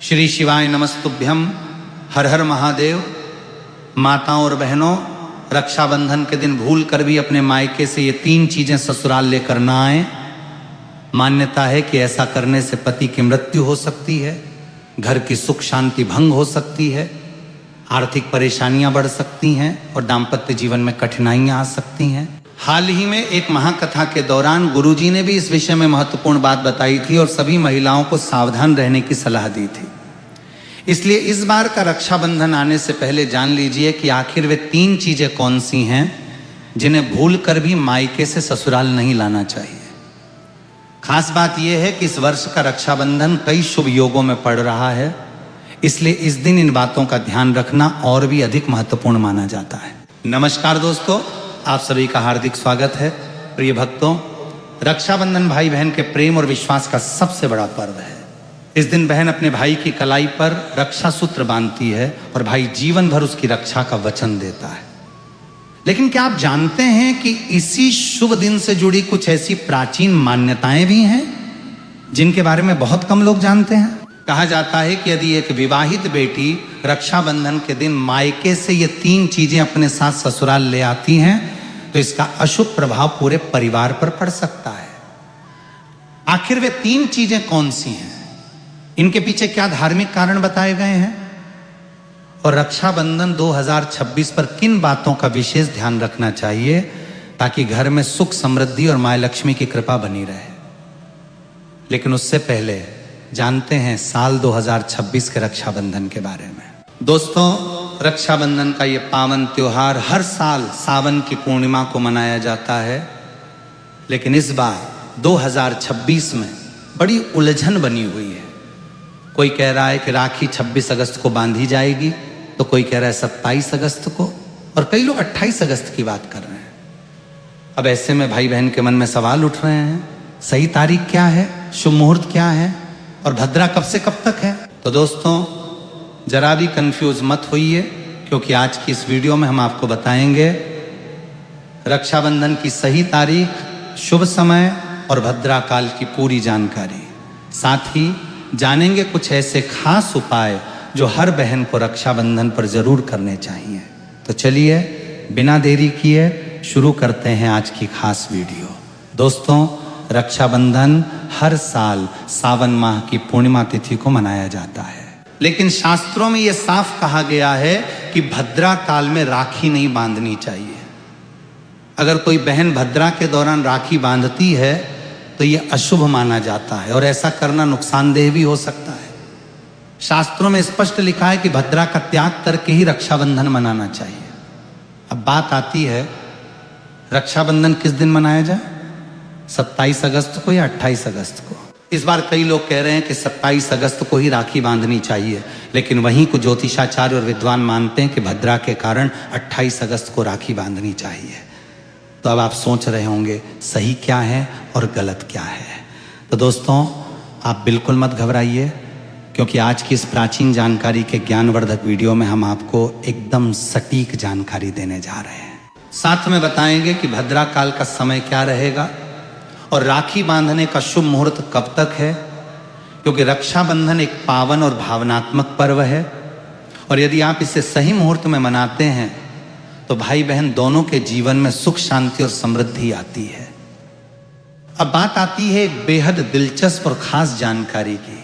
श्री शिवाय नमस्तुभ्यम। हर हर महादेव। माताओं और बहनों, रक्षाबंधन के दिन भूल कर भी अपने मायके से ये 3 चीजें ससुराल लेकर ना आए। मान्यता है कि ऐसा करने से पति की मृत्यु हो सकती है, घर की सुख शांति भंग हो सकती है, आर्थिक परेशानियां बढ़ सकती हैं और दाम्पत्य जीवन में कठिनाइयां आ सकती हैं। हाल ही में एक महाकथा के दौरान गुरुजी ने भी इस विषय में महत्वपूर्ण बात बताई थी और सभी महिलाओं को सावधान रहने की सलाह दी थी। इसलिए इस बार का रक्षाबंधन आने से पहले जान लीजिए कि आखिर वे 3 चीजें कौन सी हैं जिन्हें भूल कर भी मायके से ससुराल नहीं लाना चाहिए। खास बात यह है कि इस वर्ष का रक्षाबंधन कई शुभ योगों में पड़ रहा है, इसलिए इस दिन इन बातों का ध्यान रखना और भी अधिक महत्वपूर्ण माना जाता है। नमस्कार दोस्तों, आप सभी का हार्दिक स्वागत है। प्रिय भक्तों, रक्षाबंधन भाई बहन के प्रेम और विश्वास का सबसे बड़ा पर्व है। इस दिन बहन अपने भाई की कलाई पर रक्षा सूत्र बांधती है और भाई जीवन भर उसकी रक्षा का वचन देता है। लेकिन क्या आप जानते हैं कि इसी शुभ दिन से जुड़ी कुछ ऐसी प्राचीन मान्यताएं भी हैं जिनके बारे में बहुत कम लोग जानते हैं। कहा जाता है कि यदि एक विवाहित बेटी रक्षाबंधन के दिन मायके से ये 3 चीजें अपने साथ ससुराल ले आती हैं तो इसका अशुभ प्रभाव पूरे परिवार पर पड़ सकता है। आखिर वे 3 चीजें कौन सी हैं, इनके पीछे क्या धार्मिक कारण बताए गए हैं और रक्षाबंधन 2026 पर किन बातों का विशेष ध्यान रखना चाहिए ताकि घर में सुख समृद्धि और मां लक्ष्मी की कृपा बनी रहे। लेकिन उससे पहले जानते हैं साल 2026 के रक्षाबंधन के बारे में। दोस्तों, रक्षाबंधन का ये पावन त्योहार हर साल सावन की पूर्णिमा को मनाया जाता है, लेकिन इस बार 2026 में बड़ी उलझन बनी हुई है। कोई कह रहा है कि राखी 26 अगस्त को बांधी जाएगी, तो कोई कह रहा है 27 अगस्त को, और कई लोग 28 अगस्त की बात कर रहे हैं। अब ऐसे में भाई बहन के मन में सवाल उठ रहे हैं, सही तारीख क्या है, शुभ मुहूर्त क्या है और भद्रा कब से कब तक है। तो दोस्तों, जरा भी कंफ्यूज मत होइए, क्योंकि आज की इस वीडियो में हम आपको बताएंगे रक्षाबंधन की सही तारीख, शुभ समय और भद्रा काल की पूरी जानकारी। साथ ही जानेंगे कुछ ऐसे खास उपाय जो हर बहन को रक्षाबंधन पर जरूर करने चाहिए। तो चलिए बिना देरी किए शुरू करते हैं आज की खास वीडियो। दोस्तों, रक्षाबंधन हर साल सावन माह की पूर्णिमा तिथि को मनाया जाता है, लेकिन शास्त्रों में यह साफ कहा गया है कि भद्रा काल में राखी नहीं बांधनी चाहिए। अगर कोई बहन भद्रा के दौरान राखी बांधती है तो यह अशुभ माना जाता है और ऐसा करना नुकसानदेह भी हो सकता है। शास्त्रों में स्पष्ट लिखा है कि भद्रा का त्याग करके ही रक्षाबंधन मनाना चाहिए। अब बात आती है, रक्षाबंधन किस दिन मनाया जाए, 27 अगस्त को या 28 अगस्त को। इस बार कई लोग कह रहे हैं कि 27 अगस्त को ही राखी बांधनी चाहिए, लेकिन वहीं को ज्योतिषाचार्य और विद्वान मानते हैं कि भद्रा के कारण 28 अगस्त को राखी बांधनी चाहिए। तो अब आप सोच रहे होंगे सही क्या है और गलत क्या है। तो दोस्तों, आप बिल्कुल मत घबराइए, क्योंकि आज की इस प्राचीन जानकारी के ज्ञानवर्धक वीडियो में हम आपको एकदम सटीक जानकारी देने जा रहे हैं। साथ में बताएंगे कि भद्रा काल का समय क्या रहेगा और राखी बांधने का शुभ मुहूर्त कब तक है, क्योंकि रक्षाबंधन एक पावन और भावनात्मक पर्व है और यदि आप इसे सही मुहूर्त में मनाते हैं तो भाई बहन दोनों के जीवन में सुख शांति और समृद्धि आती है। अब बात आती है एक बेहद दिलचस्प और खास जानकारी की।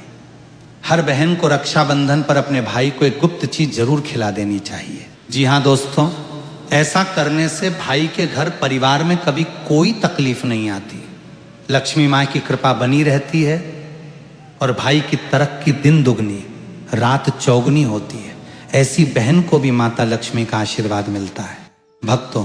हर बहन को रक्षाबंधन पर अपने भाई को एक गुप्त चीज जरूर खिला देनी चाहिए। जी हाँ दोस्तों, ऐसा करने से भाई के घर परिवार में कभी कोई तकलीफ नहीं आती, लक्ष्मी माँ की कृपा बनी रहती है और भाई की तरक्की दिन दुगनी रात चौगुनी होती है। ऐसी बहन को भी माता लक्ष्मी का आशीर्वाद मिलता है। भक्तों,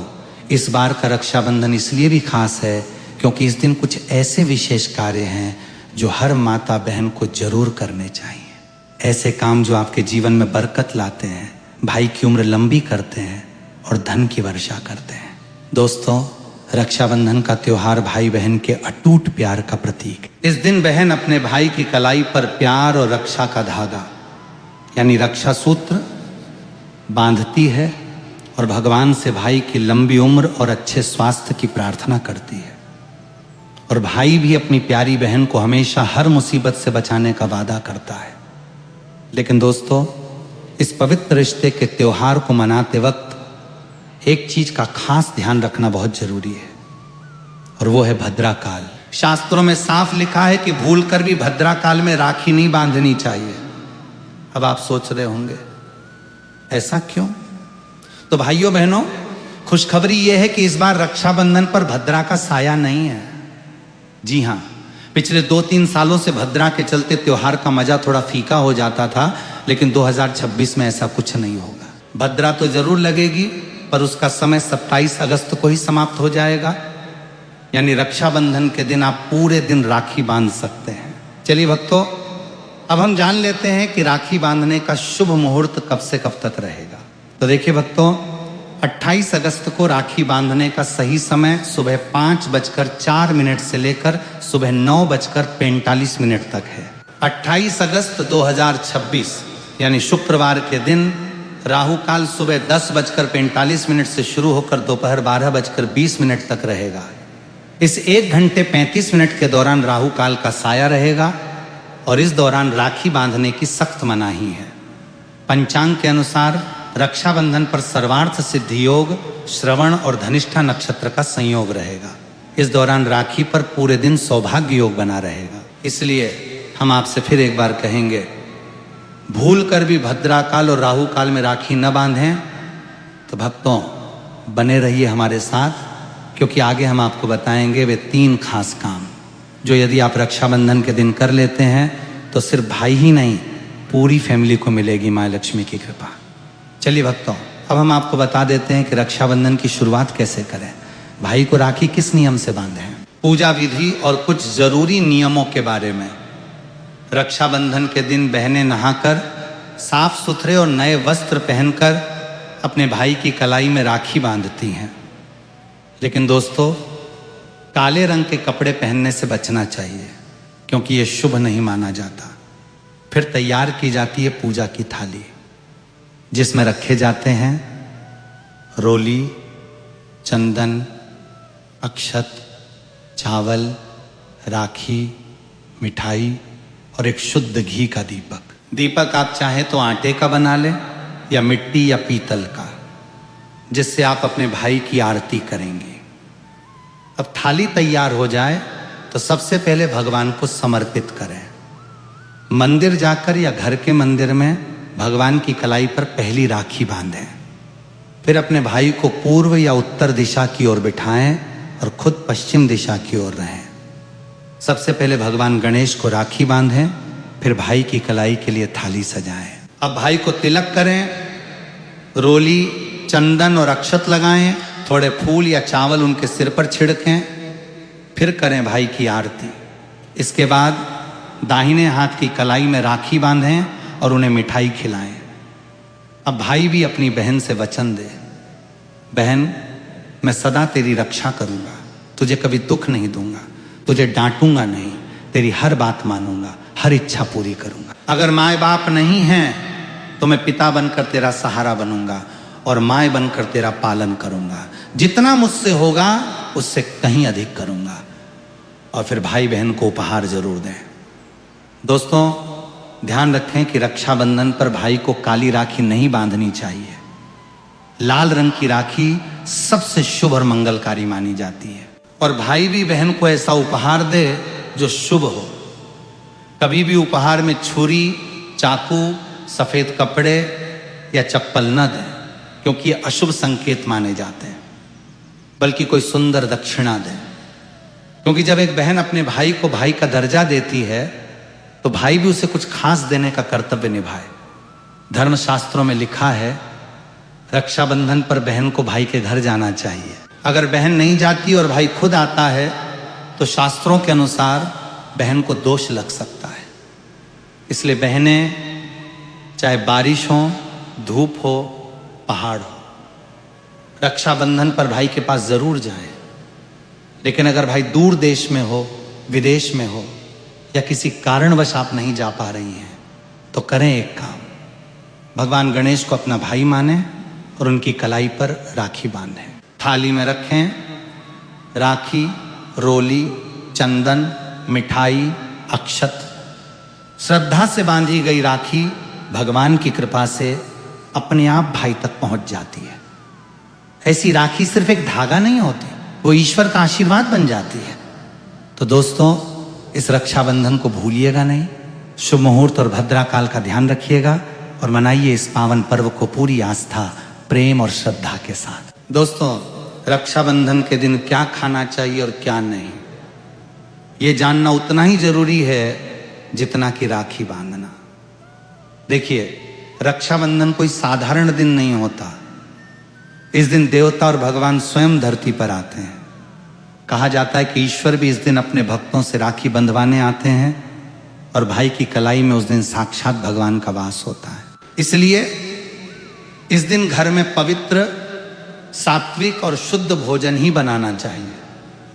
इस बार का रक्षाबंधन इसलिए भी खास है क्योंकि इस दिन कुछ ऐसे विशेष कार्य हैं जो हर माता बहन को जरूर करने चाहिए। ऐसे काम जो आपके जीवन में बरकत लाते हैं, भाई की उम्र लंबी करते हैं और धन की वर्षा करते हैं। दोस्तों, रक्षाबंधन का त्योहार भाई बहन के अटूट प्यार का प्रतीक। इस दिन बहन अपने भाई की कलाई पर प्यार और रक्षा का धागा यानी रक्षा सूत्र बांधती है और भगवान से भाई की लंबी उम्र और अच्छे स्वास्थ्य की प्रार्थना करती है। और भाई भी अपनी प्यारी बहन को हमेशा हर मुसीबत से बचाने का वादा करता है। लेकिन दोस्तों, इस पवित्र रिश्ते के त्योहार को मनाते वक्त एक चीज का खास ध्यान रखना बहुत जरूरी है, और वो है भद्रा काल। शास्त्रों में साफ लिखा है कि भूलकर भी भद्रा काल में राखी नहीं बांधनी चाहिए। अब आप सोच रहे होंगे ऐसा क्यों? तो भाइयों बहनों, खुशखबरी यह है कि इस बार रक्षाबंधन पर भद्रा का साया नहीं है। जी हां, पिछले 2-3 सालों से भद्रा के चलते त्योहार का मजा थोड़ा फीका हो जाता था, लेकिन 2026 में ऐसा कुछ नहीं होगा। भद्रा तो जरूर लगेगी, पर उसका समय 27 अगस्त को ही समाप्त हो जाएगा। यानी रक्षाबंधन के दिन आप पूरे दिन राखी बांध सकते हैं। चलिए भक्तों, अब हम जान लेते हैं कि राखी बांधने का शुभ मुहूर्त कब से कब तक रहेगा। तो देखिए भक्तों, 28 अगस्त को राखी बांधने का सही समय सुबह 5:04 से लेकर सुबह 9:45 तक है। 28 अगस्त 2026 यानी शुक्रवार के दिन राहु काल सुबह 10:45 से शुरू होकर दोपहर 12:20 तक रहेगा। इस 1 घंटे 35 मिनट के दौरान राहु काल का साया रहेगा और इस दौरान राखी बांधने की सख्त मनाही है। पंचांग के अनुसार रक्षाबंधन पर सर्वार्थ सिद्धि योग, श्रवण और धनिष्ठा नक्षत्र का संयोग रहेगा। इस दौरान राखी पर पूरे दिन सौभाग्य योग बना रहेगा। इसलिए हम आपसे फिर एक बार कहेंगे, भूल कर भी भद्रा काल और राहु काल में राखी न बांधें। तो भक्तों, बने रहिए हमारे साथ, क्योंकि आगे हम आपको बताएंगे वे 3 खास काम जो यदि आप रक्षाबंधन के दिन कर लेते हैं तो सिर्फ भाई ही नहीं, पूरी फैमिली को मिलेगी माँ लक्ष्मी की कृपा। चलिए भक्तों, अब हम आपको बता देते हैं कि रक्षाबंधन की शुरुआत कैसे करें, भाई को राखी किस नियम से बांधें, पूजा विधि और कुछ जरूरी नियमों के बारे में। रक्षाबंधन के दिन बहनें नहाकर साफ सुथरे और नए वस्त्र पहनकर अपने भाई की कलाई में राखी बांधती हैं। लेकिन दोस्तों, काले रंग के कपड़े पहनने से बचना चाहिए, क्योंकि ये शुभ नहीं माना जाता। फिर तैयार की जाती है पूजा की थाली, जिसमें रखे जाते हैं रोली, चंदन, अक्षत, चावल, राखी, मिठाई और एक शुद्ध घी का दीपक। दीपक आप चाहें तो आटे का बना लें या मिट्टी या पीतल का, जिससे आप अपने भाई की आरती करेंगे। अब थाली तैयार हो जाए तो सबसे पहले भगवान को समर्पित करें। मंदिर जाकर या घर के मंदिर में भगवान की कलाई पर पहली राखी बांधें। फिर अपने भाई को पूर्व या उत्तर दिशा की ओर बिठाएं और खुद पश्चिम दिशा की ओर रहें। सबसे पहले भगवान गणेश को राखी बांधें, फिर भाई की कलाई के लिए थाली सजाएं। अब भाई को तिलक करें, रोली, चंदन और अक्षत लगाएं, थोड़े फूल या चावल उनके सिर पर छिड़कें, फिर करें भाई की आरती। इसके बाद दाहिने हाथ की कलाई में राखी बांधें और उन्हें मिठाई खिलाएं। अब भाई भी अपनी बहन से वचन दे, बहन मैं सदा तेरी रक्षा करूंगा, तुझे कभी दुख नहीं दूंगा, तुझे डांटूंगा नहीं, तेरी हर बात मानूंगा, हर इच्छा पूरी करूंगा। अगर माए बाप नहीं हैं तो मैं पिता बनकर तेरा सहारा बनूंगा और माए बनकर तेरा पालन करूंगा। जितना मुझसे होगा उससे कहीं अधिक करूंगा। और फिर भाई बहन को उपहार जरूर दें। दोस्तों, ध्यान रखें कि रक्षाबंधन पर भाई को काली राखी नहीं बांधनी चाहिए। लाल रंग की राखी सबसे शुभ और मंगलकारी मानी जाती है। और भाई भी बहन को ऐसा उपहार दे जो शुभ हो। कभी भी उपहार में छुरी, चाकू, सफेद कपड़े या चप्पल न दें, क्योंकि ये अशुभ संकेत माने जाते हैं। बल्कि कोई सुंदर दक्षिणा दें, क्योंकि जब एक बहन अपने भाई को भाई का दर्जा देती है तो भाई भी उसे कुछ खास देने का कर्तव्य निभाए। धर्मशास्त्रों में लिखा है, रक्षाबंधन पर बहन को भाई के घर जाना चाहिए। अगर बहन नहीं जाती और भाई खुद आता है तो शास्त्रों के अनुसार बहन को दोष लग सकता है। इसलिए बहनें, चाहे बारिश हो, धूप हो, पहाड़ हो, रक्षाबंधन पर भाई के पास जरूर जाएं। लेकिन अगर भाई दूर देश में हो, विदेश में हो या किसी कारणवश आप नहीं जा पा रही हैं तो करें एक काम, भगवान गणेश को अपना भाई माने और उनकी कलाई पर राखी बांधें। थाली में रखें राखी, रोली, चंदन, मिठाई, अक्षत। श्रद्धा से बांधी गई राखी भगवान की कृपा से अपने आप भाई तक पहुंच जाती है। ऐसी राखी सिर्फ एक धागा नहीं होती, वो ईश्वर का आशीर्वाद बन जाती है। तो दोस्तों, इस रक्षाबंधन को भूलिएगा नहीं। शुभ मुहूर्त और भद्रा काल का ध्यान रखिएगा और मनाइए इस पावन पर्व को पूरी आस्था, प्रेम और श्रद्धा के साथ। दोस्तों, रक्षाबंधन के दिन क्या खाना चाहिए और क्या नहीं, ये जानना उतना ही जरूरी है जितना कि राखी बांधना। देखिए, रक्षाबंधन कोई साधारण दिन नहीं होता। इस दिन देवता और भगवान स्वयं धरती पर आते हैं। कहा जाता है कि ईश्वर भी इस दिन अपने भक्तों से राखी बंधवाने आते हैं और भाई की कलाई में उस दिन साक्षात भगवान का वास होता है। इसलिए इस दिन घर में पवित्र, सात्विक और शुद्ध भोजन ही बनाना चाहिए।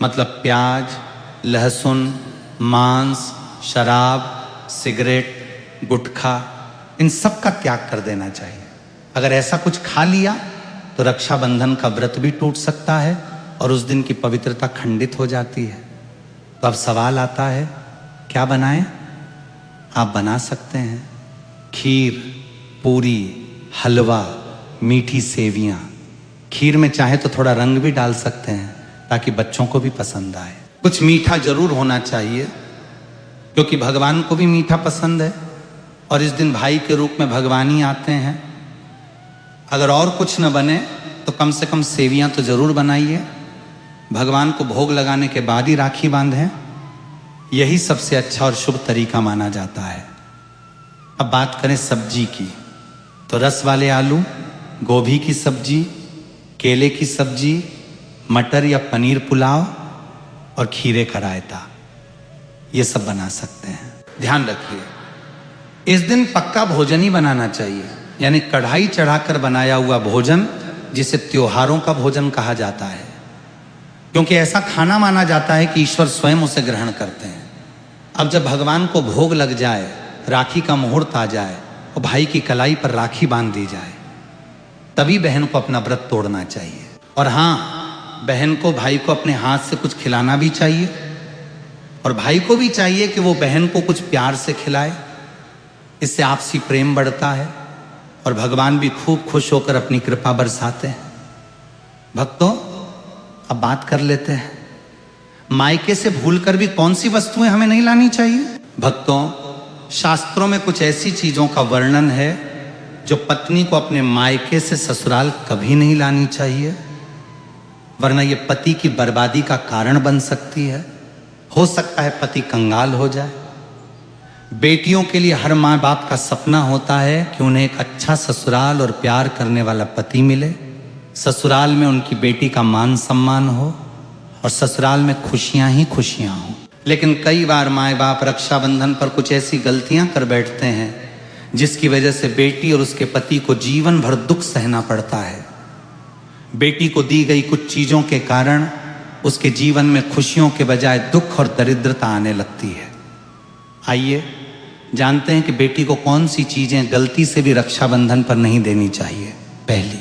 मतलब प्याज, लहसुन, मांस, शराब, सिगरेट, गुटखा, इन सब का त्याग कर देना चाहिए। अगर ऐसा कुछ खा लिया तो रक्षाबंधन का व्रत भी टूट सकता है और उस दिन की पवित्रता खंडित हो जाती है। तो अब सवाल आता है, क्या बनाएं? आप बना सकते हैं खीर, पूरी, हलवा, मीठी सेवियां। खीर में चाहे तो थोड़ा रंग भी डाल सकते हैं ताकि बच्चों को भी पसंद आए। कुछ मीठा जरूर होना चाहिए क्योंकि भगवान को भी मीठा पसंद है और इस दिन भाई के रूप में भगवान ही आते हैं। अगर और कुछ न बने तो कम से कम सेवियां तो जरूर बनाइए। भगवान को भोग लगाने के बाद ही राखी बांधें, यही सबसे अच्छा और शुभ तरीका माना जाता है। अब बात करें सब्जी की, तो रस वाले आलू, गोभी की सब्जी, केले की सब्जी, मटर या पनीर पुलाव और खीरे का रायता, ये सब बना सकते हैं। ध्यान रखिए, इस दिन पक्का भोजन ही बनाना चाहिए, यानी कढ़ाई चढ़ाकर बनाया हुआ भोजन, जिसे त्योहारों का भोजन कहा जाता है। क्योंकि ऐसा खाना माना जाता है कि ईश्वर स्वयं उसे ग्रहण करते हैं। अब जब भगवान को भोग लग जाए, राखी का मुहूर्त आ जाए और भाई की कलाई पर राखी बांध दी जाए, तभी बहन को अपना व्रत तोड़ना चाहिए। और हाँ, बहन को भाई को अपने हाथ से कुछ खिलाना भी चाहिए और भाई को भी चाहिए कि वो बहन को कुछ प्यार से खिलाए। इससे आपसी प्रेम बढ़ता है और भगवान भी खूब खुश होकर अपनी कृपा बरसाते हैं। भक्तों, अब बात कर लेते हैं, मायके से भूलकर भी कौन सी वस्तुएं हमें नहीं लानी चाहिए। भक्तों, शास्त्रों में कुछ ऐसी चीजों का वर्णन है जो पत्नी को अपने मायके से ससुराल कभी नहीं लानी चाहिए, वरना ये पति की बर्बादी का कारण बन सकती है। हो सकता है पति कंगाल हो जाए। बेटियों के लिए हर माँ बाप का सपना होता है कि उन्हें एक अच्छा ससुराल और प्यार करने वाला पति मिले, ससुराल में उनकी बेटी का मान सम्मान हो और ससुराल में खुशियां ही खुशियां हो। लेकिन कई बार माँ बाप रक्षाबंधन पर कुछ ऐसी गलतियां कर बैठते हैं जिसकी वजह से बेटी और उसके पति को जीवन भर दुख सहना पड़ता है। बेटी को दी गई कुछ चीजों के कारण उसके जीवन में खुशियों के बजाय दुख और दरिद्रता आने लगती है। आइए जानते हैं कि बेटी को कौन सी चीजें गलती से भी रक्षाबंधन पर नहीं देनी चाहिए। पहली,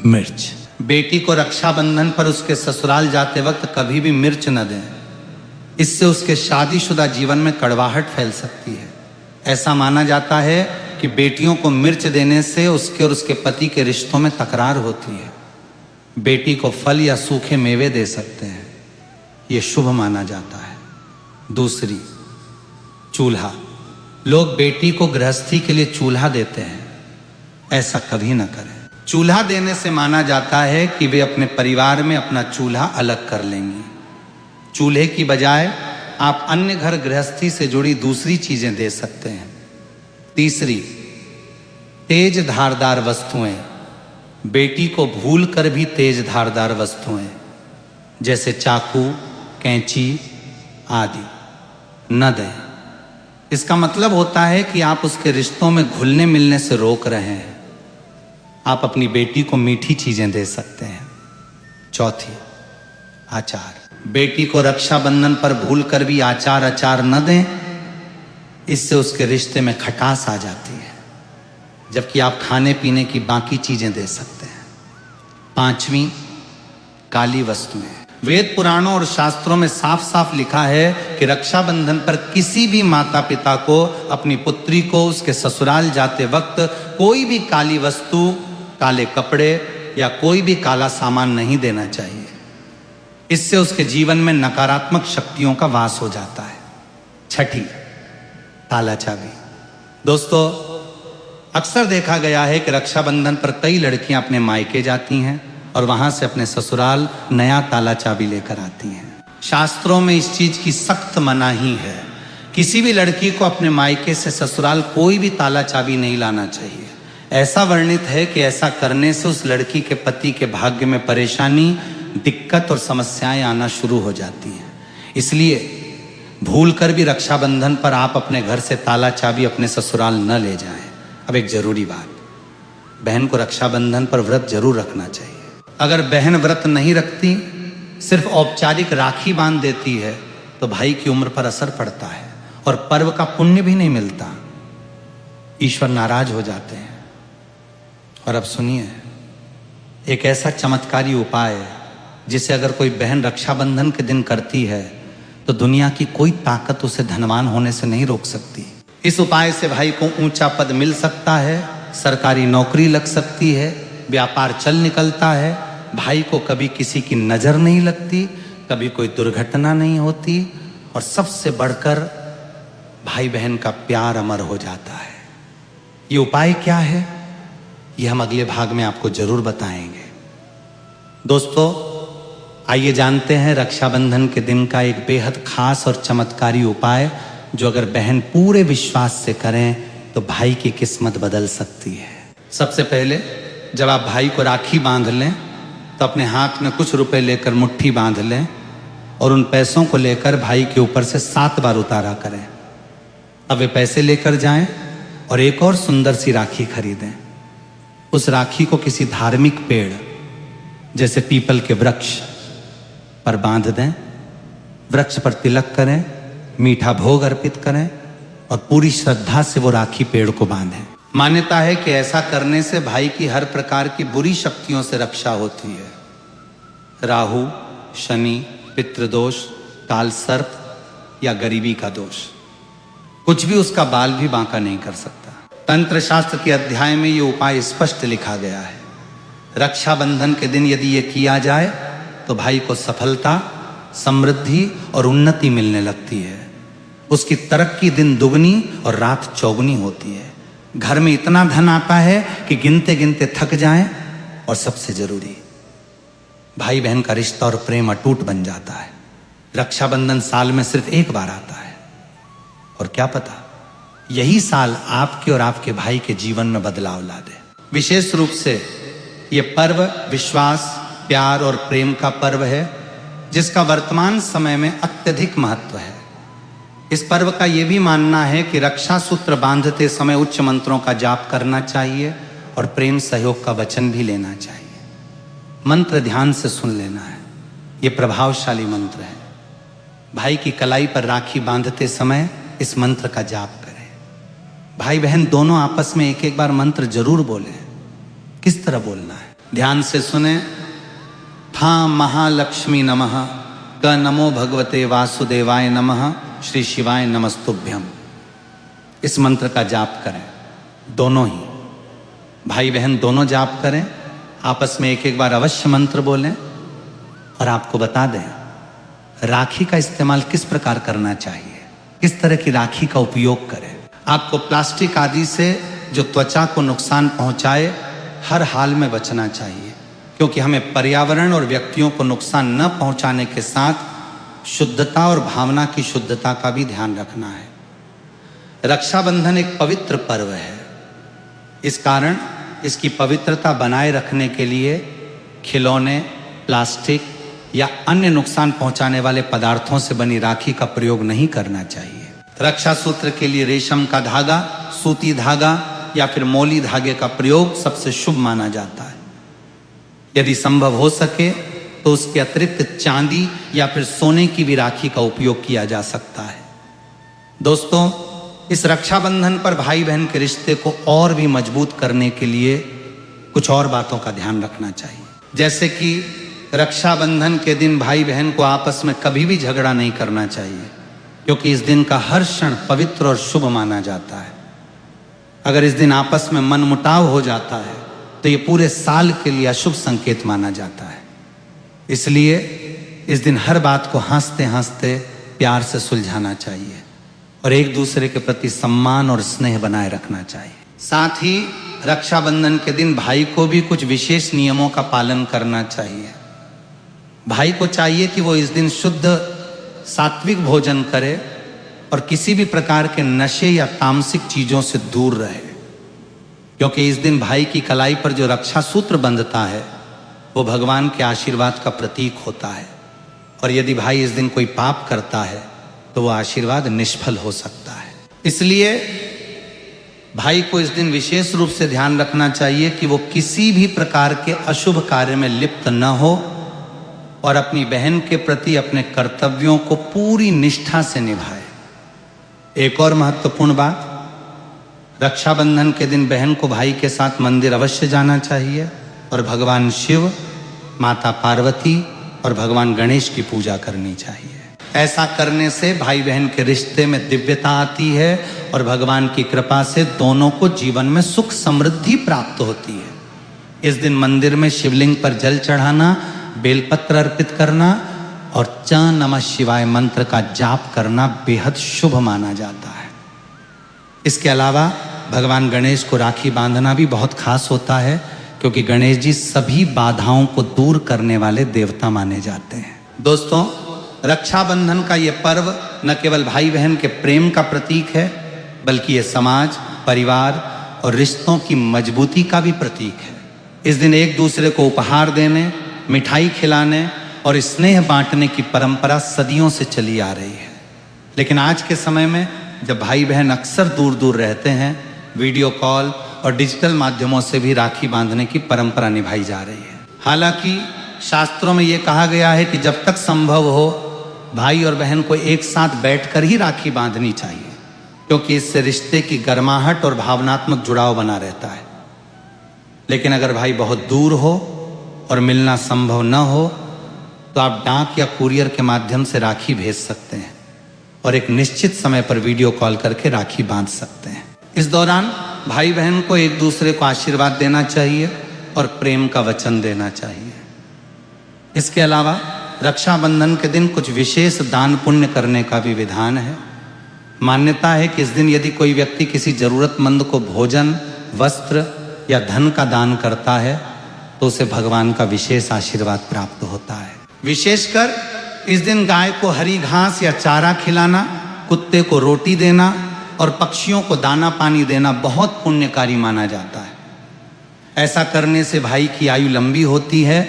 मिर्च। बेटी को रक्षाबंधन पर उसके ससुराल जाते वक्त कभी भी मिर्च न दें, इससे उसके शादीशुदा जीवन में कड़वाहट फैल सकती है। ऐसा माना जाता है कि बेटियों को मिर्च देने से उसके और उसके पति के रिश्तों में तकरार होती है। बेटी को फल या सूखे मेवे दे सकते हैं, ये शुभ माना जाता है। दूसरी, चूल्हा। लोग बेटी को गृहस्थी के लिए चूल्हा देते हैं, ऐसा कभी ना करें। चूल्हा देने से माना जाता है कि वे अपने परिवार में अपना चूल्हा अलग कर लेंगी। चूल्हे की बजाय आप अन्य घर गृहस्थी से जुड़ी दूसरी चीजें दे सकते हैं। तीसरी, तेज धारदार वस्तुएं। बेटी को भूल कर भी तेज धारदार वस्तुएं जैसे चाकू, कैंची आदि न दें। इसका मतलब होता है कि आप उसके रिश्तों में घुलने मिलने से रोक रहे हैं। आप अपनी बेटी को मीठी चीजें दे सकते हैं। चौथी, आचार। बेटी को रक्षाबंधन पर भूलकर भी आचार न दें, इससे उसके रिश्ते में खटास आ जाती है, जबकि आप खाने पीने की बाकी चीजें दे सकते हैं। पांचवी, काली वस्तुएं। वेद पुराणों और शास्त्रों में साफ साफ लिखा है कि रक्षाबंधन पर किसी भी माता पिता को अपनी पुत्री को उसके ससुराल जाते वक्त कोई भी काली वस्तु, काले कपड़े या कोई भी काला सामान नहीं देना चाहिए। इससे उसके जीवन में नकारात्मक शक्तियों का वास हो जाता है। छठी, ताला चाबी। दोस्तों, अक्सर देखा गया है कि रक्षाबंधन पर कई लड़कियां अपने मायके जाती हैं और वहां से अपने ससुराल नया ताला चाबी लेकर आती हैं। शास्त्रों में इस चीज की सख्त मनाही है। किसी भी लड़की को अपने मायके से ससुराल कोई भी ताला चाबी नहीं लाना चाहिए। ऐसा वर्णित है कि ऐसा करने से उस लड़की के पति के भाग्य में परेशानी, दिक्कत और समस्याएं आना शुरू हो जाती हैं। इसलिए भूलकर भी रक्षाबंधन पर आप अपने घर से ताला चाबी अपने ससुराल न ले जाएं। अब एक जरूरी बात, बहन को रक्षाबंधन पर व्रत जरूर रखना चाहिए। अगर बहन व्रत नहीं रखती, सिर्फ औपचारिक राखी बांध देती है, तो भाई की उम्र पर असर पड़ता है और पर्व का पुण्य भी नहीं मिलता। ईश्वर नाराज हो जाते हैं। और अब सुनिए, एक ऐसा चमत्कारी उपाय है जिसे अगर कोई बहन रक्षाबंधन के दिन करती है तो दुनिया की कोई ताकत उसे धनवान होने से नहीं रोक सकती। इस उपाय से भाई को ऊंचा पद मिल सकता है, सरकारी नौकरी लग सकती है, व्यापार चल निकलता है, भाई को कभी किसी की नजर नहीं लगती, कभी कोई दुर्घटना नहीं होती और सबसे बढ़कर भाई बहन का प्यार अमर हो जाता है। ये उपाय क्या है, ये हम अगले भाग में आपको जरूर बताएंगे। दोस्तों, आइए जानते हैं रक्षाबंधन के दिन का एक बेहद खास और चमत्कारी उपाय जो अगर बहन पूरे विश्वास से करें तो भाई की किस्मत बदल सकती है। सबसे पहले जब आप भाई को राखी बांध लें तो अपने हाथ में कुछ रुपए लेकर मुट्ठी बांध लें और उन पैसों को लेकर भाई के ऊपर से 7 बार उतारा करें। अब वे पैसे लेकर जाएं और एक और सुंदर सी राखी खरीदें। उस राखी को किसी धार्मिक पेड़ जैसे पीपल के वृक्ष पर बांध दें, वृक्ष पर तिलक करें, मीठा भोग अर्पित करें और पूरी श्रद्धा से वो राखी पेड़ को बांधें। मान्यता है कि ऐसा करने से भाई की हर प्रकार की बुरी शक्तियों से रक्षा होती है। राहु, शनि, पितृदोष, काल सर्प या गरीबी का दोष, कुछ भी उसका बाल भी बांका नहीं कर सकता। तंत्र शास्त्र के अध्याय में ये उपाय स्पष्ट लिखा गया है। रक्षाबंधन के दिन यदि ये किया जाए तो भाई को सफलता, समृद्धि और उन्नति मिलने लगती है। उसकी तरक्की दिन दुगनी और रात चौगुनी होती है। घर में इतना धन आता है कि गिनते गिनते थक जाएं और सबसे जरूरी, भाई बहन का रिश्ता और प्रेम अटूट बन जाता है। रक्षाबंधन साल में सिर्फ एक बार आता है और क्या पता यही साल आपके और आपके भाई के जीवन में बदलाव ला दे। विशेष रूप से ये पर्व विश्वास, प्यार और प्रेम का पर्व है जिसका वर्तमान समय में अत्यधिक महत्व है। इस पर्व का यह भी मानना है कि रक्षा सूत्र बांधते समय उच्च मंत्रों का जाप करना चाहिए और प्रेम सहयोग का वचन भी लेना चाहिए। मंत्र ध्यान से सुन लेना है, ये प्रभावशाली मंत्र है। भाई की कलाई पर राखी बांधते समय इस मंत्र का जाप करें। भाई बहन दोनों आपस में एक एक बार मंत्र जरूर बोलें। किस तरह बोलना है, ध्यान से सुने। था महालक्ष्मी नमः, क नमो भगवते वासुदेवाय नमः, श्री शिवाय नमस्तुभ्यम। इस मंत्र का जाप करें, दोनों ही भाई बहन दोनों जाप करें। आपस में एक एक बार अवश्य मंत्र बोलें। और आपको बता दें राखी का इस्तेमाल किस प्रकार करना चाहिए, किस तरह की राखी का उपयोग करें। आपको प्लास्टिक आदि से जो त्वचा को नुकसान पहुंचाए हर हाल में बचना चाहिए, क्योंकि हमें पर्यावरण और व्यक्तियों को नुकसान न पहुंचाने के साथ शुद्धता और भावना की शुद्धता का भी ध्यान रखना है। रक्षाबंधन एक पवित्र पर्व है, इस कारण इसकी पवित्रता बनाए रखने के लिए खिलौने, प्लास्टिक या अन्य नुकसान पहुंचाने वाले पदार्थों से बनी राखी का प्रयोग नहीं करना चाहिए। रक्षा सूत्र के लिए रेशम का धागा, सूती धागा या फिर मौली धागे का प्रयोग सबसे शुभ माना जाता है। यदि संभव हो सके तो उसके अतिरिक्त चांदी या फिर सोने की भी राखी का उपयोग किया जा सकता है। दोस्तों, इस रक्षाबंधन पर भाई बहन के रिश्ते को और भी मजबूत करने के लिए कुछ और बातों का ध्यान रखना चाहिए। जैसे कि रक्षाबंधन के दिन भाई बहन को आपस में कभी भी झगड़ा नहीं करना चाहिए, क्योंकि इस दिन का हर क्षण पवित्र और शुभ माना जाता है। अगर इस दिन आपस में मनमुटाव हो जाता है तो ये पूरे साल के लिए अशुभ संकेत माना जाता है। इसलिए इस दिन हर बात को हंसते हंसते प्यार से सुलझाना चाहिए और एक दूसरे के प्रति सम्मान और स्नेह बनाए रखना चाहिए। साथ ही रक्षाबंधन के दिन भाई को भी कुछ विशेष नियमों का पालन करना चाहिए। भाई को चाहिए कि वो इस दिन शुद्ध सात्विक भोजन करे और किसी भी प्रकार के नशे या तामसिक चीजों से दूर रहे, क्योंकि इस दिन भाई की कलाई पर जो रक्षा सूत्र बंधता है वो भगवान के आशीर्वाद का प्रतीक होता है, और यदि भाई इस दिन कोई पाप करता है तो वो आशीर्वाद निष्फल हो सकता है। इसलिए भाई को इस दिन विशेष रूप से ध्यान रखना चाहिए कि वो किसी भी प्रकार के अशुभ कार्य में लिप्त न हो और अपनी बहन के प्रति अपने कर्तव्यों को पूरी निष्ठा से निभाए। एक और महत्वपूर्ण बात, रक्षाबंधन के दिन बहन को भाई के साथ मंदिर अवश्य जाना चाहिए और भगवान शिव, माता पार्वती और भगवान गणेश की पूजा करनी चाहिए। ऐसा करने से भाई बहन के रिश्ते में दिव्यता आती है और भगवान की कृपा से दोनों को जीवन में सुख समृद्धि प्राप्त होती है। इस दिन मंदिर में शिवलिंग पर जल चढ़ाना, बेलपत्र अर्पित करना और च नमः शिवाय मंत्र का जाप करना बेहद शुभ माना जाता है। इसके अलावा भगवान गणेश को राखी बांधना भी बहुत खास होता है, क्योंकि गणेश जी सभी बाधाओं को दूर करने वाले देवता माने जाते हैं। दोस्तों, रक्षाबंधन का ये पर्व न केवल भाई बहन के प्रेम का प्रतीक है, बल्कि ये समाज, परिवार और रिश्तों की मजबूती का भी प्रतीक है। इस दिन एक दूसरे को उपहार देने, मिठाई खिलाने और स्नेह बांटने की परंपरा सदियों से चली आ रही है। लेकिन आज के समय में जब भाई बहन अक्सर दूर दूर रहते हैं, वीडियो कॉल और डिजिटल माध्यमों से भी राखी बांधने की परंपरा निभाई जा रही है। हालांकि शास्त्रों में ये कहा गया है कि जब तक संभव हो भाई और बहन को एक साथ बैठकर ही राखी बांधनी चाहिए, क्योंकि इससे रिश्ते की गर्माहट और भावनात्मक जुड़ाव बना रहता है। लेकिन अगर भाई बहुत दूर हो और मिलना संभव न हो तो आप डाक या कुरियर के माध्यम से राखी भेज सकते हैं और एक निश्चित समय पर वीडियो कॉल करके राखी बांध सकते हैं। इस दौरान भाई बहन को एक दूसरे को आशीर्वाद देना चाहिए और प्रेम का वचन देना चाहिए। इसके अलावा रक्षाबंधन के दिन कुछ विशेष दान पुण्य करने का भी विधान है। मान्यता है कि इस दिन यदि कोई व्यक्ति किसी जरूरतमंद को भोजन, वस्त्र या धन का दान करता है तो उसे भगवान का विशेष आशीर्वाद प्राप्त होता है। विशेषकर इस दिन गाय को हरी घास या चारा खिलाना, कुत्ते को रोटी देना और पक्षियों को दाना पानी देना बहुत पुण्यकारी माना जाता है। ऐसा करने से भाई की आयु लंबी होती है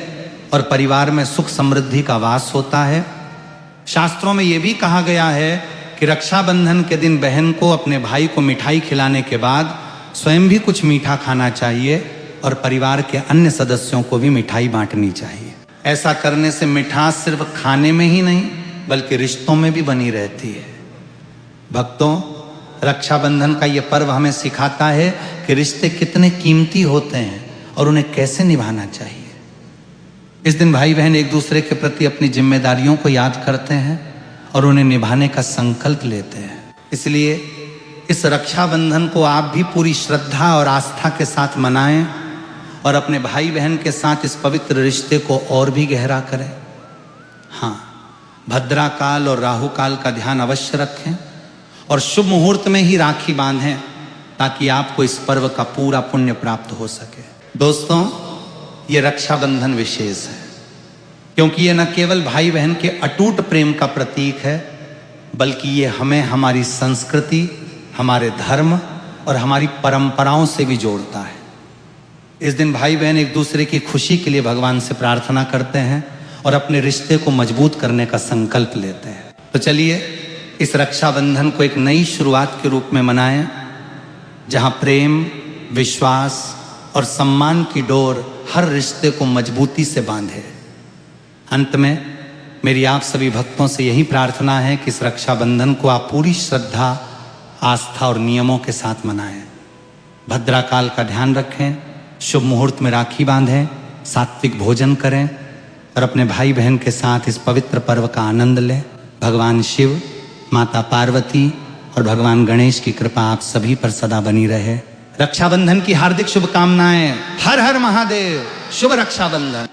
और परिवार में सुख समृद्धि का वास होता है। शास्त्रों में यह भी कहा गया है कि रक्षाबंधन के दिन बहन को अपने भाई को मिठाई खिलाने के बाद स्वयं भी कुछ मीठा खाना चाहिए और परिवार के अन्य सदस्यों को भी मिठाई बांटनी चाहिए। ऐसा करने से मिठास सिर्फ खाने में ही नहीं बल्कि रिश्तों में भी बनी रहती है। भक्तों, रक्षाबंधन का ये पर्व हमें सिखाता है कि रिश्ते कितने कीमती होते हैं और उन्हें कैसे निभाना चाहिए। इस दिन भाई बहन एक दूसरे के प्रति अपनी जिम्मेदारियों को याद करते हैं और उन्हें निभाने का संकल्प लेते हैं। इसलिए इस रक्षाबंधन को आप भी पूरी श्रद्धा और आस्था के साथ मनाएं और अपने भाई बहन के साथ इस पवित्र रिश्ते को और भी गहरा करें। हाँ, भद्रा काल और राहु काल का ध्यान अवश्य रखें और शुभ मुहूर्त में ही राखी बांधें ताकि आपको इस पर्व का पूरा पुण्य प्राप्त हो सके। दोस्तों, ये रक्षाबंधन विशेष है क्योंकि ये न केवल भाई बहन के अटूट प्रेम का प्रतीक है बल्कि ये हमें हमारी संस्कृति, हमारे धर्म और हमारी परंपराओं से भी जोड़ता है। इस दिन भाई बहन एक दूसरे की खुशी के लिए भगवान से प्रार्थना करते हैं और अपने रिश्ते को मजबूत करने का संकल्प लेते हैं। तो चलिए इस रक्षाबंधन को एक नई शुरुआत के रूप में मनाएं, जहां प्रेम, विश्वास और सम्मान की डोर हर रिश्ते को मजबूती से बांधे। अंत में मेरी आप सभी भक्तों से यही प्रार्थना है कि इस रक्षाबंधन को आप पूरी श्रद्धा, आस्था और नियमों के साथ मनाएं। भद्रा काल का ध्यान रखें, शुभ मुहूर्त में राखी बांधें, सात्विक भोजन करें और अपने भाई बहन के साथ इस पवित्र पर्व का आनंद लें। भगवान शिव, माता पार्वती और भगवान गणेश की कृपा आप सभी पर सदा बनी रहे। रक्षाबंधन की हार्दिक शुभकामनाएं। हर हर महादेव। शुभ रक्षाबंधन।